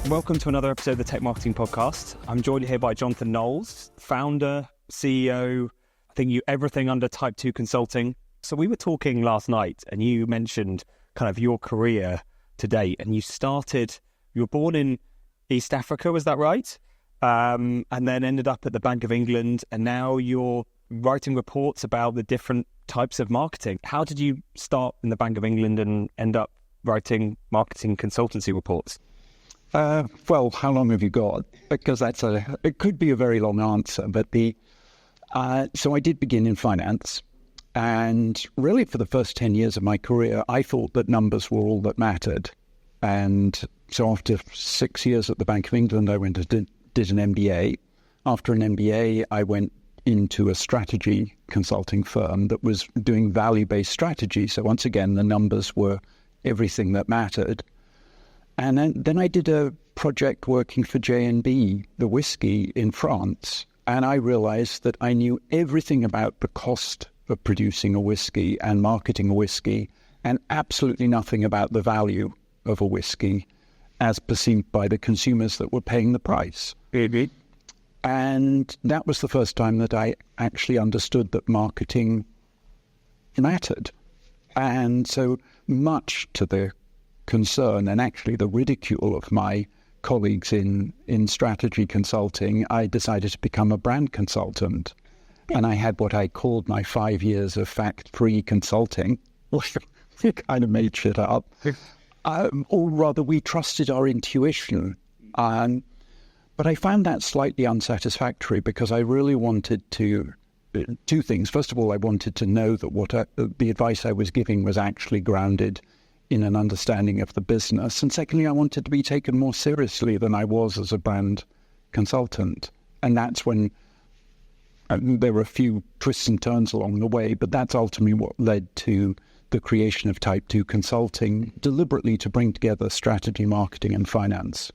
Welcome to another episode of the Tech Marketing Podcast. I'm joined here by Jonathan Knowles, founder, CEO, I think you everything under Type 2 Consulting. So we were talking last night and you mentioned kind of your career to date, and you were born in East Africa, was that right? And then ended up at the Bank of England, and now you're writing reports about the different types of marketing. How did you start in the Bank of England and end up writing marketing consultancy reports? Well, how long have you got? Because it could be a very long answer, but so I did begin in finance, and really for the first 10 years of my career, I thought that numbers were all that mattered. And so after 6 years at the Bank of England, I went and did an MBA. After an MBA, I went into a strategy consulting firm that was doing value-based strategy. So once again, the numbers were everything that mattered. And then I did a project working for J&B, the whiskey in France. And I realized that I knew everything about the cost of producing a whiskey and marketing a whiskey, and absolutely nothing about the value of a whiskey as perceived by the consumers that were paying the price. Mm-hmm. And that was the first time that I actually understood that marketing mattered. And so much to the concern and actually the ridicule of my colleagues in strategy consulting, I decided to become a brand consultant. And I had what I called my 5 years of fact-free consulting. We kind of made shit up. Or rather, we trusted our intuition. But I found that slightly unsatisfactory because I really wanted to two things. First of all, I wanted to know that the advice I was giving was actually grounded in an understanding of the business. And secondly, I wanted to be taken more seriously than I was as a brand consultant. And that's when there were a few twists and turns along the way, but that's ultimately what led to the creation of Type 2 Consulting, deliberately to bring together strategy, marketing, and finance.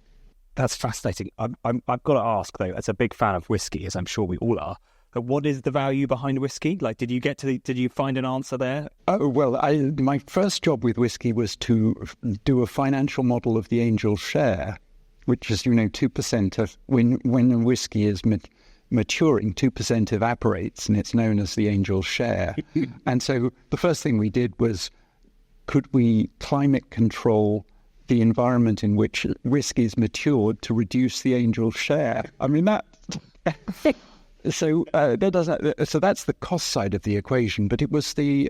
That's fascinating. I've got to ask, though, as a big fan of whiskey, as I'm sure we all are, but what is the value behind whiskey? Like, did you find an answer there? Oh, well, my first job with whiskey was to do a financial model of the angel share, which is, 2% of, when a whiskey is maturing, 2% evaporates, and it's known as the angel share. And so the first thing we did was, could we climate control the environment in which whiskey is matured to reduce the angel share? I mean, that... So that's the cost side of the equation, but it was the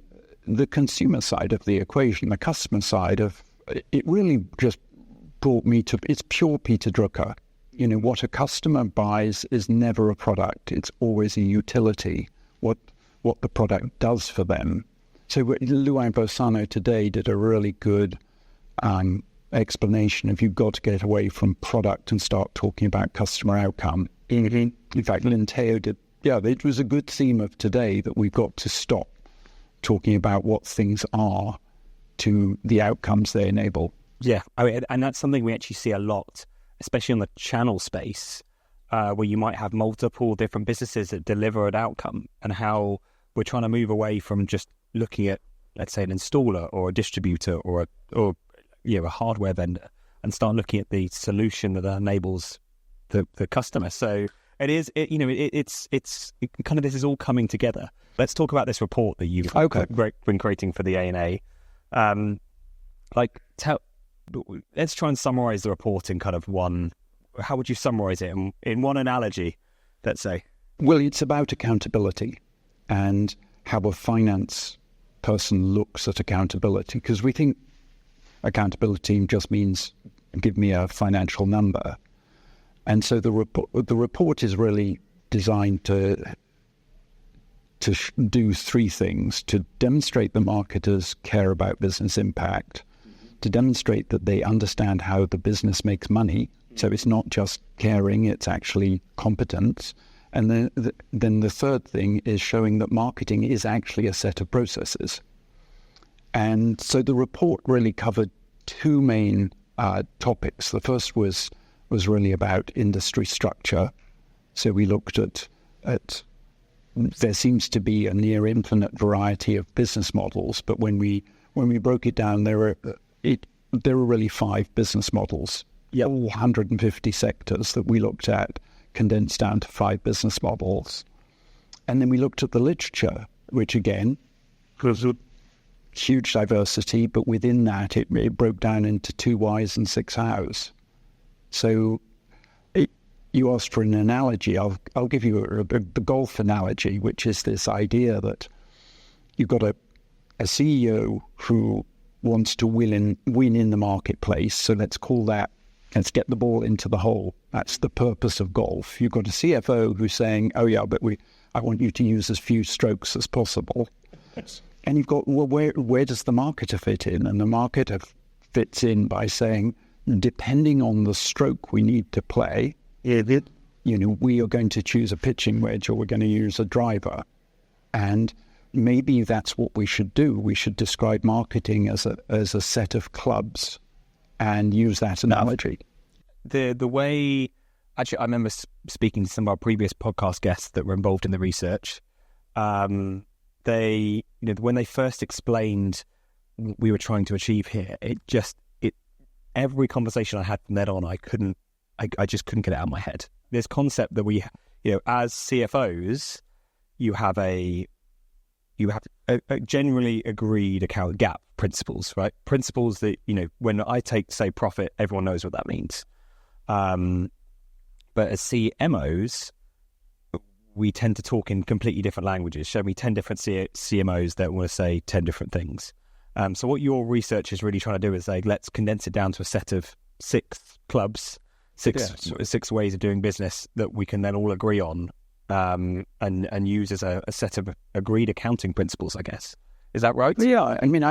consumer side of the equation, the customer side of it. Really just brought me to, it's pure Peter Drucker. What a customer buys is never a product; it's always a utility. What the product does for them. So Luan Bossano today did a really good explanation of you've got to get away from product and start talking about customer outcome. In fact, Linteo did. Yeah, it was a good theme of today that we've got to stop talking about what things are to the outcomes they enable. Yeah, and that's something we actually see a lot, especially on the channel space, where you might have multiple different businesses that deliver an outcome, and how we're trying to move away from just looking at, let's say, an installer or a distributor or a hardware vendor, and start looking at the solution that enables the customer. So it's kind of, this is all coming together. Let's talk about this report that you've been creating for the ANA. Let's try and summarize the report in kind of one. How would you summarize it in one analogy, let's say? Well, it's about accountability and how a finance person looks at accountability, because we think accountability just means give me a financial number. And so the report is really designed to do three things: to demonstrate that marketers care about business impact, to demonstrate that they understand how the business makes money. So it's not just caring, it's actually competence. And then the third thing is showing that marketing is actually a set of processes. And so the report really covered two main topics. The first was really about industry structure. So we looked at there seems to be a near infinite variety of business models, but when we broke it down, there were really 5 business models all 150 sectors that we looked at, condensed down to 5 business models. And then we looked at the literature, which again was a huge diversity, but within that it broke down into 2 whys and 6 hows. So you asked for an analogy. I'll give you the golf analogy, which is this idea that you've got a CEO who wants to win in the marketplace. So let's get the ball into the hole. That's the purpose of golf. You've got a CFO who's saying, oh yeah, but I want you to use as few strokes as possible. Yes. And you've got, well, where does the marketer fit in? And the marketer fits in by saying, depending on the stroke we need to play, we are going to choose a pitching wedge or we're going to use a driver. And maybe that's what we should do. We should describe marketing as a set of clubs and use that analogy. The way, actually, I remember speaking to some of our previous podcast guests that were involved in the research. When they first explained what we were trying to achieve here, every conversation I had from then on, I just couldn't get it out of my head. This concept that we, as CFOs, you have a generally agreed account gap principles, right? Principles that, when I take, say, profit, everyone knows what that means. But as CMOs, we tend to talk in completely different languages. Show me 10 different CMOs that want to say 10 different things. So what your research is really trying to do is say, let's condense it down to a set of 6 clubs, six ways of doing business that we can then all agree on, and use as a set of agreed accounting principles, I guess. Is that right? Yeah. I mean,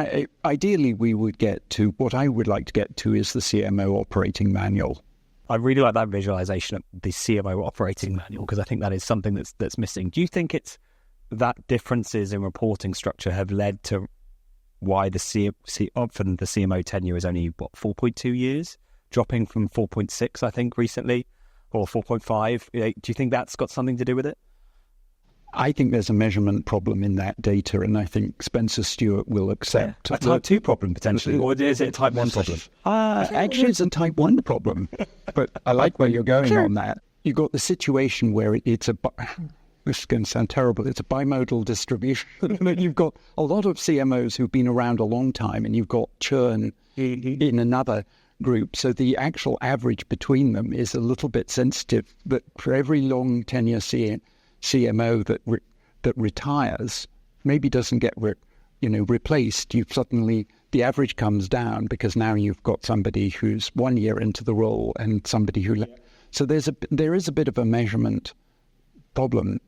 ideally, we would get to, what I would like to get to is the CMO operating manual. I really like that visualization of the CMO operating manual, because I think that is something that's missing. Do you think it's that differences in reporting structure have led to why often the CMO tenure is only, 4.2 years, dropping from 4.6, I think, recently, or 4.5? Do you think that's got something to do with it? I think there's a measurement problem in that data, and I think Spencer Stewart will accept. A type 2 problem, potentially, or is it a type 1 problem? Actually, it's a type 1 problem, but I like where you're going on that. You've got the situation where this is going to sound terrible, it's a bimodal distribution. You've got a lot of CMOs who've been around a long time, and you've got churn in another group. So the actual average between them is a little bit sensitive, but for every long tenure CMO that retires, maybe doesn't get replaced, the average comes down, because now you've got somebody who's 1 year into the role and somebody who so there is a bit of a measurement problem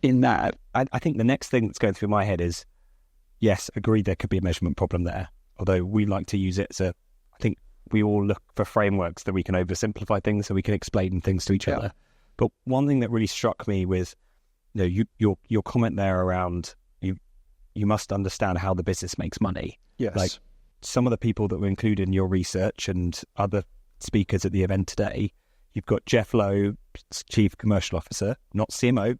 in that. I think the next thing that's going through my head is, yes, agreed, there could be a measurement problem there, although we like to use it as I think we all look for frameworks that we can oversimplify things so we can explain things to each other. But one thing that really struck me with your comment there around you must understand how the business makes money. Yes. Like some of the people that were included in your research and other speakers at the event today, you've got Jeff Lowe, Chief Commercial Officer, not CMO.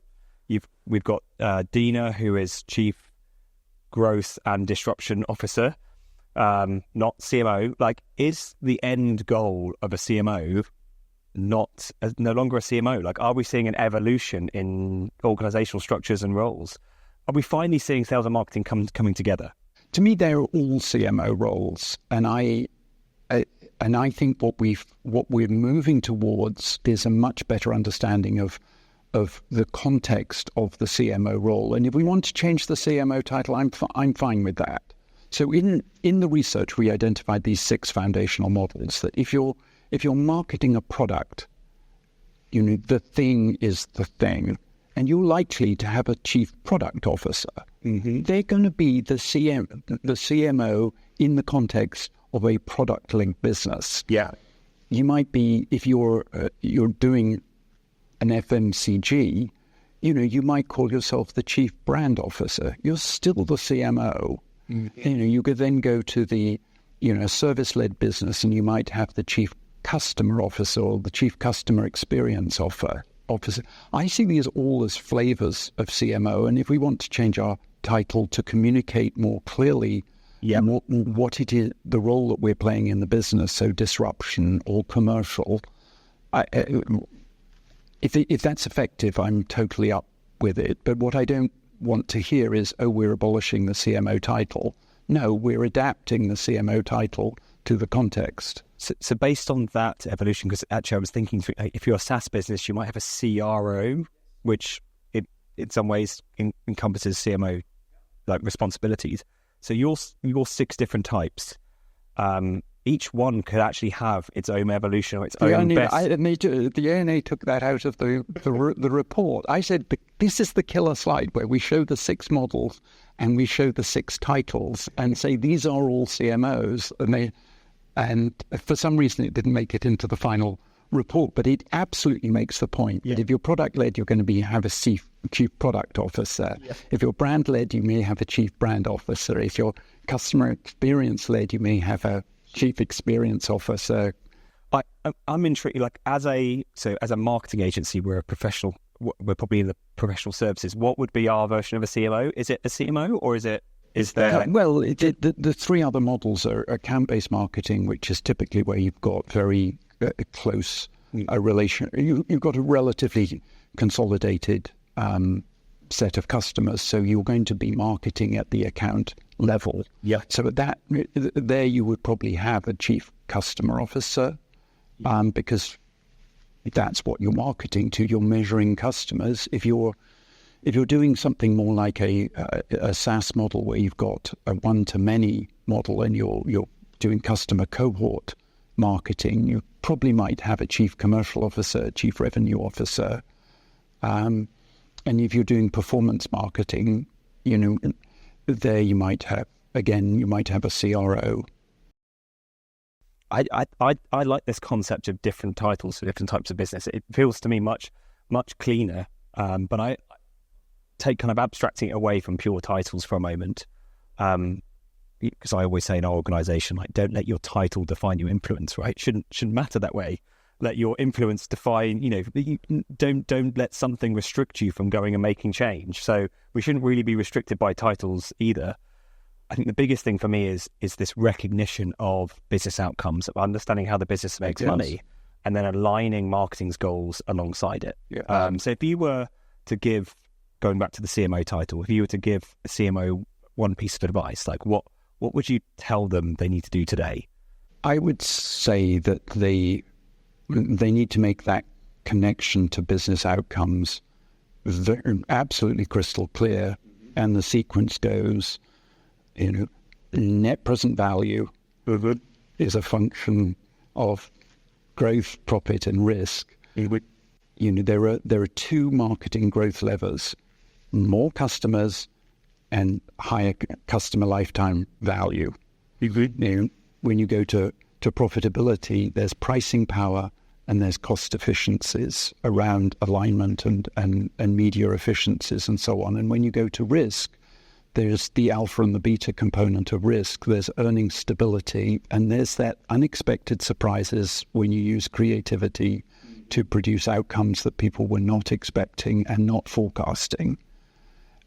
We've got Dina, who is Chief Growth and Disruption Officer, not CMO. Like, is the end goal of a CMO no longer a CMO? Like, are we seeing an evolution in organizational structures and roles? Are we finally seeing sales and marketing coming together? To me, they're all CMO roles, and I think what we're moving towards is a much better understanding of the context of the CMO role. And if we want to change the CMO title, I'm fine with that. So in the research, we identified these 6 foundational models that if you're marketing a product, the thing is the thing, and you're likely to have a chief product officer. Mm-hmm. They're going to be the CMO in the context of a product-linked business. Yeah, you might be, if you're doing an FMCG, you might call yourself the chief brand officer. You're still the CMO. Mm-hmm. You could then go to the service-led business, and you might have the chief customer officer or the chief customer experience officer. I see these all as flavors of CMO, and if we want to change our title to communicate more clearly Yeah. and what it is, the role that we're playing in the business, so disruption or commercial. If that's effective, I'm totally up with it. But what I don't want to hear is, oh, we're abolishing the CMO title. No, we're adapting the CMO title to the context. So based on that evolution, because actually I was thinking, if you're a SaaS business, you might have a CRO, which in some ways encompasses CMO like responsibilities. So your 6 different types, each one could actually have its own evolution or its own best. The ANA took that out of the report. I said, this is the killer slide where we show the 6 models and we show the 6 titles and say these are all CMOs. And for some reason it didn't make it into the final report, but it absolutely makes the point that if you're product-led, you're going to have a chief product officer. Yeah. If you're brand-led, you may have a chief brand officer. If you're customer experience-led, you may have a chief experience officer. I'm intrigued. Like as a marketing agency, we're a professional. We're probably in the professional services. What would be our version of a CMO? Is it a CMO or is there? Well, the 3 other models are account-based marketing, which is typically where you've got very close relation. You've got a relatively consolidated set of customers, so you're going to be marketing at the account level. Yeah. So at that, there you would probably have a chief customer officer, because that's what you're marketing to. You're measuring customers. If you're doing something more like a SaaS model where you've got a one-to-many model and you're doing customer cohort marketing, you probably might have a chief commercial officer, chief revenue officer. And if you're doing performance marketing, there you might have a CRO. I like this concept of different titles for different types of business. It feels to me much cleaner. But I take kind of abstracting it away from pure titles for a moment, because I always say in our organisation, like, don't let your title define your influence. Right? Shouldn't matter that way. Let your influence define. Don't let something restrict you from going and making change. So we shouldn't really be restricted by titles either. I think the biggest thing for me is this recognition of business outcomes, of understanding how the business makes money, and then aligning marketing's goals alongside it. Yeah. So if you were to give, going back to the CMO title, if you were to give a CMO one piece of advice, like what would you tell them they need to do today? I would say that they need to make that connection to business outcomes absolutely crystal clear, and the sequence goes, net present value is a function of growth, profit, and risk. There are 2 marketing growth levers: more customers and higher customer lifetime value. When you go to profitability, there's pricing power and there's cost efficiencies around alignment and media efficiencies and so on. And when you go to risk, there's the alpha and the beta component of risk. There's earning stability, and there's that unexpected surprises when you use creativity to produce outcomes that people were not expecting and not forecasting.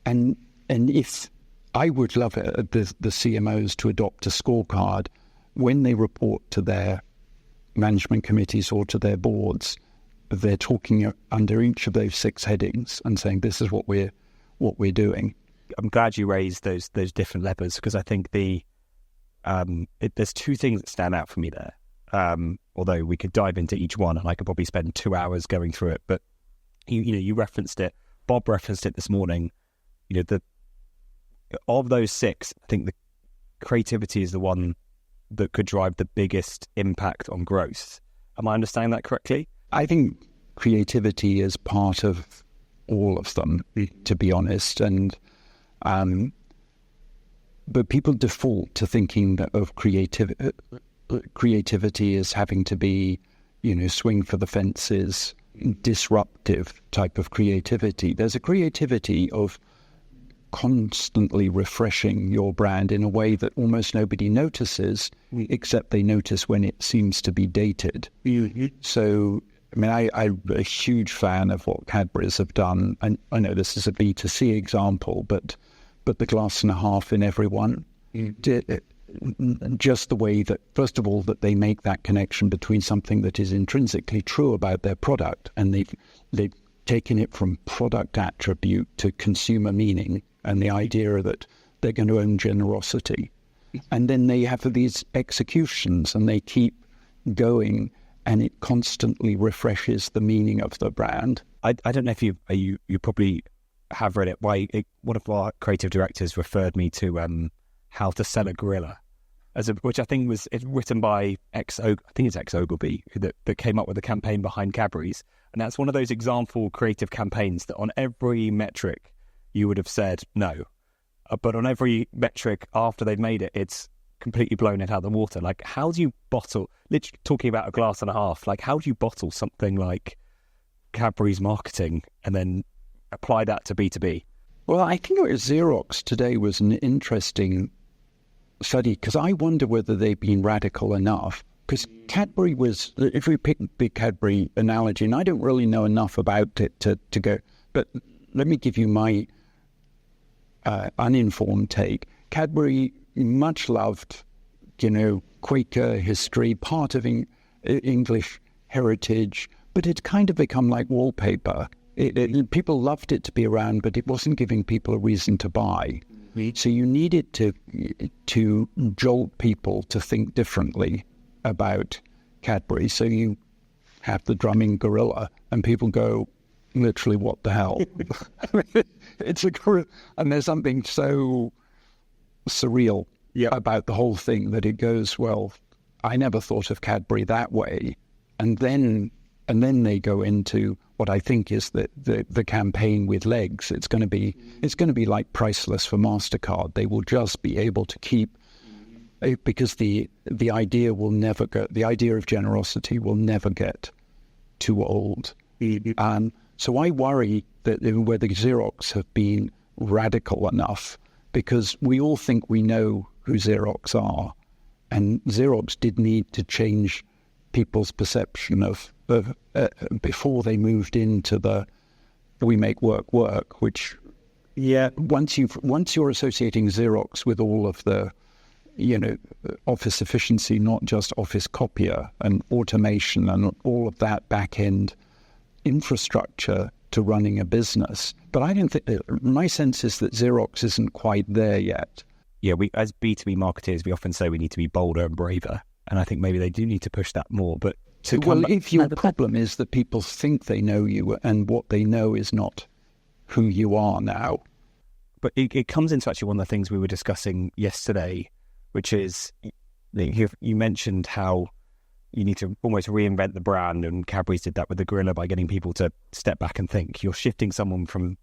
And if I would love it, the CMOs to adopt a scorecard when they report to their management committees or to their boards, they're talking under each of those 6 headings and saying, this is what we're doing. I'm glad you raised those different levers, because I think there's 2 things that stand out for me there. Although we could dive into each one and I could probably spend 2 hours going through it. But you referenced it. Bob referenced it this morning. Of those 6, I think the creativity is the one that could drive the biggest impact on growth. Am I understanding that correctly? I think creativity is part of all of them, to be honest. And but people default to thinking that of creativity as having to be, swing for the fences, disruptive type of creativity. There's a creativity of constantly refreshing your brand in a way that almost nobody notices, except they notice when it seems to be dated. So, I'm a huge fan of what Cadbury's have done. And I know this is a B2C example, but the glass and a half in everyone. Just the way that, first of all, that they make that connection between something that is intrinsically true about their product, and they've taken it from product attribute to consumer meaning, and the idea that they're going to own generosity. And then they have these executions, and they keep going, and it constantly refreshes the meaning of the brand. I don't know if you probably have read it. One of our creative directors referred me to How to Sell a Gorilla, which I think was written by ex-Ogilvy, that came up with the campaign behind Cadbury's. And that's one of those example creative campaigns that on every metric you would have said no. But on every metric after they've made it, it's completely blown it out of the water. Like, how do you bottle, literally talking about a glass and a half, like how do you bottle something like Cadbury's marketing and then apply that to B2B? Well, I think Xerox today was an interesting study, because I wonder whether they've been radical enough. Because Cadbury was, if we pick the Cadbury analogy, and I don't really know enough about it to go, but let me give you my uninformed take. Cadbury, much loved, Quaker history, part of English heritage, but it's kind of become like wallpaper. People loved it to be around, but it wasn't giving people a reason to buy. So you needed to jolt people to think differently about Cadbury. So you have the drumming gorilla, and people go, literally, what the hell? It's a gorilla. And there's something so surreal about the whole thing that it goes, well, I never thought of Cadbury that way. And then they go into what I think is the campaign with legs. It's going to be like priceless for MasterCard. They will just be able to keep, because the idea will never go. The idea of generosity will never get too old. So I worry that whether Xerox have been radical enough, because we all think we know who Xerox are, and Xerox did need to change people's perception of before they moved into the we make work, which once you're associating Xerox with all of the office efficiency, not just office copier and automation and all of that back end infrastructure to running a business. But I don't think, my sense is that Xerox isn't quite there yet. Yeah, we as B2B marketers, we often say we need to be bolder and braver. And I think maybe they do need to push that more. But if your problem is that people think they know you and what they know is not who you are now. But it comes into actually one of the things we were discussing yesterday, which is you mentioned how you need to almost reinvent the brand, and Cadbury's did that with the gorilla by getting people to step back and think. You're shifting someone from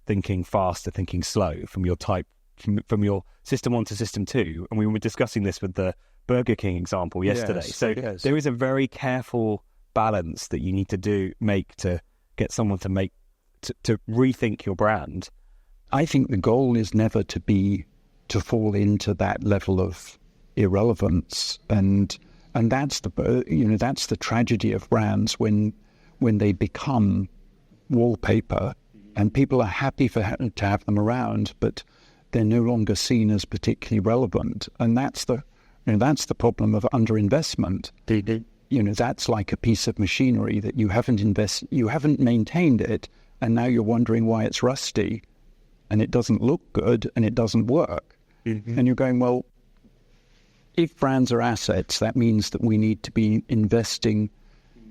thinking fast to thinking slow, from your system 1 to system 2. And we were discussing this with the Burger King example yesterday. Yes. There is a very careful balance that you need to make to get someone to rethink your brand. I think the goal is never to fall into that level of irrelevance, and that's the tragedy of brands when they become wallpaper, and people are happy to have them around, but they're no longer seen as particularly relevant, and that's the problem of underinvestment. That's like a piece of machinery that you haven't maintained it, and now you're wondering why it's rusty, and it doesn't look good, and it doesn't work. And you're going, well, if brands are assets, that means that we need to be investing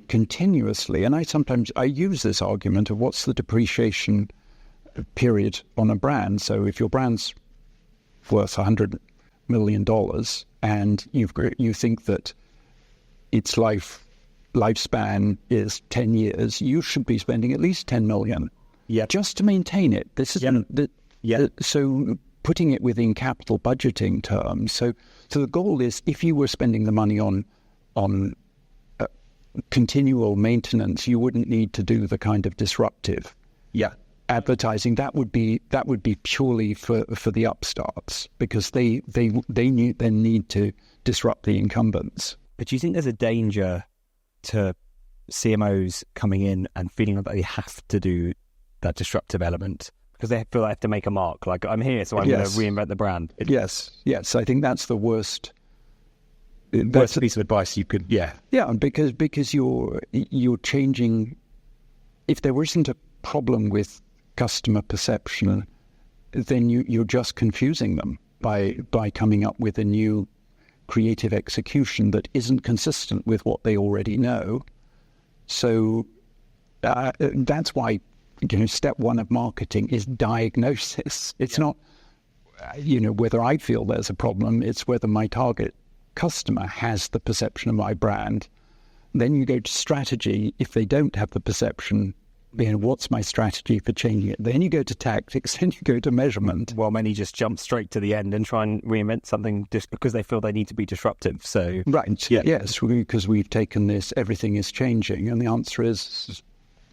continuously. And I use this argument of what's the depreciation period on a brand. So if your brand's worth $100 million and you think that its lifespan is 10 years, you should be spending at least 10 million just to maintain it. This isn't so putting it within capital budgeting terms. So the goal is, if you were spending the money on continual maintenance, you wouldn't need to do the kind of disruptive advertising. That would be purely for the upstarts, because they need to disrupt the incumbents. But do you think there's a danger to CMOs coming in and feeling that they have to do that disruptive element? because they feel they have to make a mark. Like, I'm here, so I'm going to reinvent the brand. Yes. I think that's the worst. Worst piece of advice you could. Yeah, because you're changing. If there isn't a problem with customer perception, then you're just confusing them by coming up with a new creative execution that isn't consistent with what they already know. So that's why, step one of marketing is diagnosis. It's not, whether I feel there's a problem. It's whether my target customer has the perception of my brand. Then you go to strategy. If they don't have the perception, what's my strategy for changing it? Then you go to tactics, then you go to measurement. Well, many just jump straight to the end and try and reinvent something just because they feel they need to be disruptive. So right, yes, because we've taken this, everything is changing, and the answer is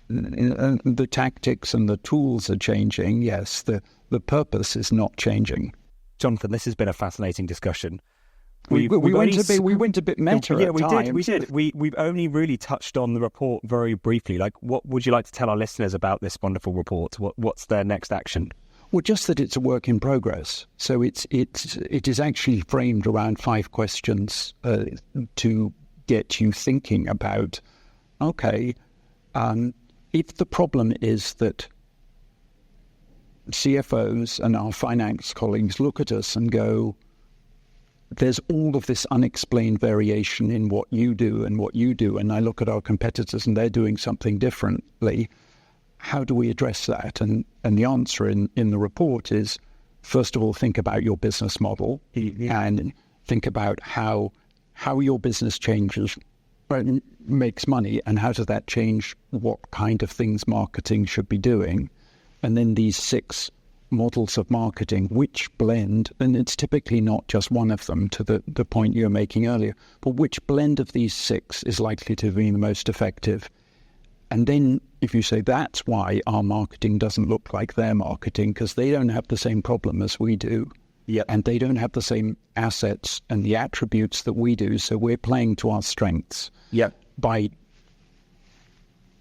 the tactics and the tools are changing. Yes, the purpose is not changing. Jonathan, this has been a fascinating discussion. We went a bit meta. Yeah, we did. We've only really touched on the report very briefly. Like, what would you like to tell our listeners about this wonderful report? What's their next action? Well, just that it's a work in progress. So it is actually framed around 5 questions to get you thinking about. Okay, if the problem is that CFOs and our finance colleagues look at us and go, there's all of this unexplained variation in what you do, and I look at our competitors and they're doing something differently. How do we address that? And the answer in the report is, first of all, think about your business model and think about how your business changes, makes money, and how does that change what kind of things marketing should be doing. And then these 6 models of marketing, which blend, and it's typically not just one of them, to the point you were making earlier, but which blend of these 6 is likely to be the most effective. And then if you say that's why our marketing doesn't look like their marketing, because they don't have the same problem as we do, and they don't have the same assets and the attributes that we do, so we're playing to our strengths by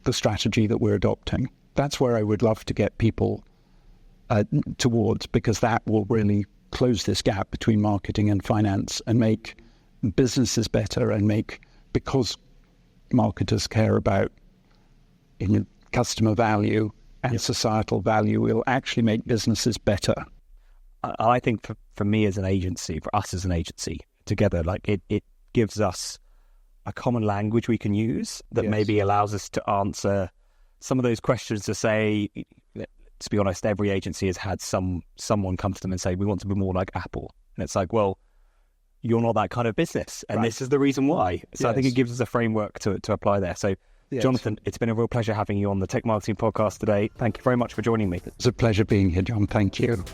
the strategy that we're adopting. That's where I would love to get people towards, because that will really close this gap between marketing and finance and make businesses better, and because marketers care about customer value and societal value, will actually make businesses better. I think for me as an agency, for us as an agency together, like it gives us a common language we can use that maybe allows us to answer some of those questions, to say, to be honest, every agency has had someone come to them and say, we want to be more like Apple. And it's like, well, you're not that kind of business. And this is the reason why. So I think it gives us a framework to apply there. So Jonathan, it's been a real pleasure having you on the Tech Marketing Podcast today. Thank you very much for joining me. It's a pleasure being here, John. Thank you.